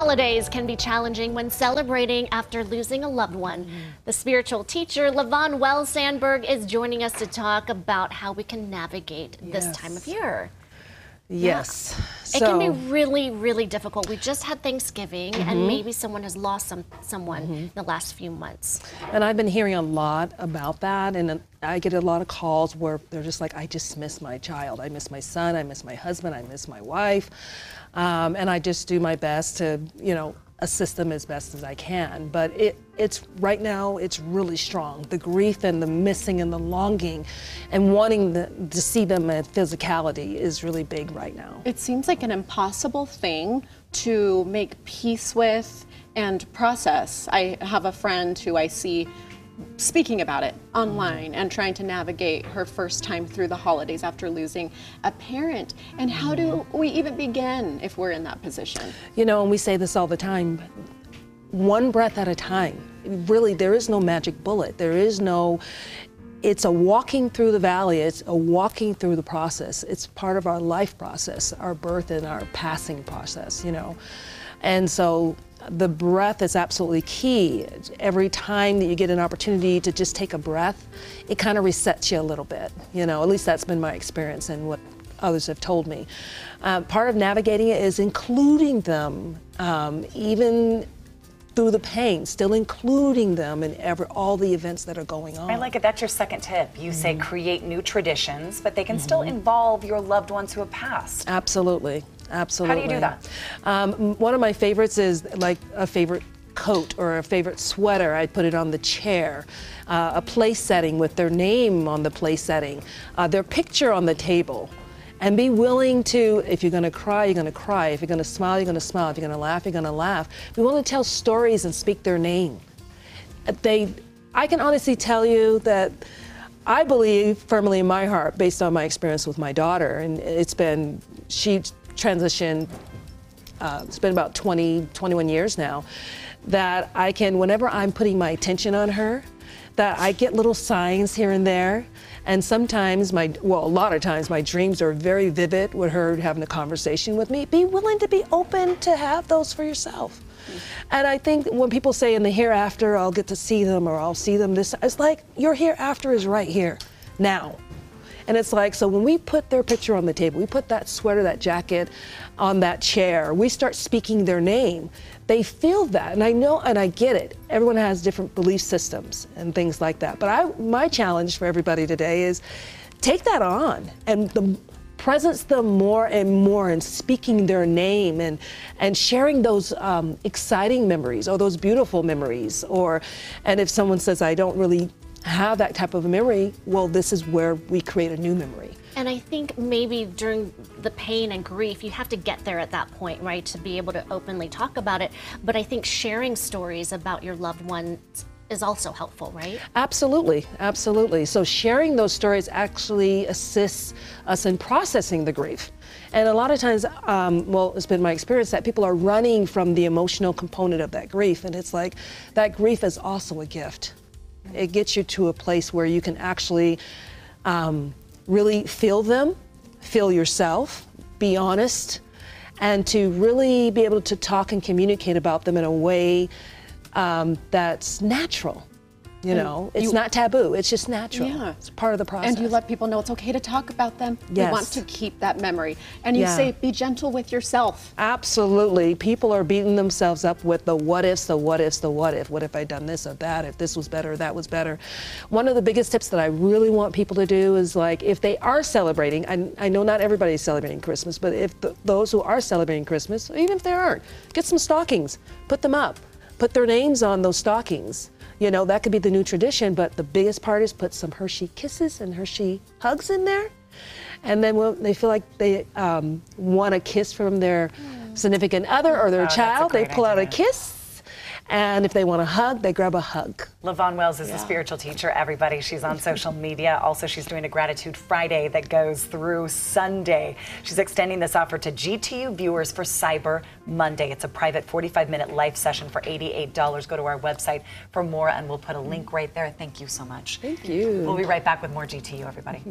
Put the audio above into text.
Holidays can be challenging when celebrating after losing a loved one. The spiritual teacher, Levon Wells Sandberg, is joining us to talk about how we can navigate this time of year. Yes. It can be really, really difficult. We just had Thanksgiving, and maybe someone has lost someone in the last few months. And I've been hearing a lot about that, and I get a lot of calls where they're just like, I just miss my child. I miss my son, I miss my husband, I miss my wife. And I just do my best to, assist them as best as I can. But it's right now, it's really strong. The grief and the missing and the longing and wanting to see them at physicality is really big right now. It seems like an impossible thing to make peace with and process. I have a friend who I see speaking about it online and trying to navigate her first time through the holidays after losing a parent. And how do we even begin if we're in that position? And we say this all the time, one breath at a time. Really, there is no magic bullet. It's a walking through the valley. It's a walking through the process. It's part of our life process, our birth and our passing process, And so the breath is absolutely key. Every time that you get an opportunity to just take a breath, it kind of resets you a little bit. At least that's been my experience and what others have told me. Part of navigating it is including them, even through the pain, still including them in all the events that are going on. I like it. That's your second tip. You say create new traditions, but they can still involve your loved ones who have passed. Absolutely. Absolutely. How do you do that? One of my favorites is like a favorite coat or a favorite sweater. I put it on the chair. A place setting with their name on the place setting. Their picture on the table. And be willing to, if you're going to cry, you're going to cry. If you're going to smile, you're going to smile. If you're going to laugh, you're going to laugh. Be willing to tell stories and speak their name. I can honestly tell you that I believe firmly in my heart, based on my experience with my daughter, and she transitioned, it's been about 21 years now, that I can, whenever I'm putting my attention on her, that I get little signs here and there. And sometimes a lot of times my dreams are very vivid with her having a conversation with me. Be willing to be open to have those for yourself. And I think when people say in the hereafter, I'll get to see them or I'll see them it's like your hereafter is right here, now. And it's like, so when we put their picture on the table, we put that sweater, that jacket on that chair, we start speaking their name, they feel that. And I know, and I get it. Everyone has different belief systems and things like that. But my challenge for everybody today is take that on and presence them more and more and speaking their name and sharing those exciting memories or those beautiful memories. And if someone says, I don't really have that type of a memory, well, this is where we create a new memory. And I think maybe during the pain and grief, you have to get there at that point, right, to be able to openly talk about it. But I think sharing stories about your loved ones is also helpful, right? Absolutely, absolutely. So sharing those stories actually assists us in processing the grief. And a lot of times, it's been my experience that people are running from the emotional component of that grief. And it's like, that grief is also a gift. It gets you to a place where you can actually really feel them, feel yourself, be honest, and to really be able to talk and communicate about them in a way that's natural. It's not taboo, it's just natural. Yeah. It's part of the process. And you let people know it's okay to talk about them. Yes. You want to keep that memory. And you say, be gentle with yourself. Absolutely. People are beating themselves up with the what ifs, the what ifs, the what if. What if I'd done this or that, if this was better or that was better. One of the biggest tips that I really want people to do is, like, if they are celebrating, I know not everybody's celebrating Christmas, but if those who are celebrating Christmas, or even if they aren't, get some stockings, put them up, put their names on those stockings. That could be the new tradition, but the biggest part is put some Hershey Kisses and Hershey Hugs in there. And then when they feel like they want a kiss from their significant other or their child, they pull out a kiss. And if they want a hug, they grab a hug. Levon Wells is the spiritual teacher, everybody. She's on social media. Also, she's doing a Gratitude Friday that goes through Sunday. She's extending this offer to GTU viewers for Cyber Monday. It's a private 45-minute live session for $88. Go to our website for more, and we'll put a link right there. Thank you so much. Thank you. We'll be right back with more GTU, everybody.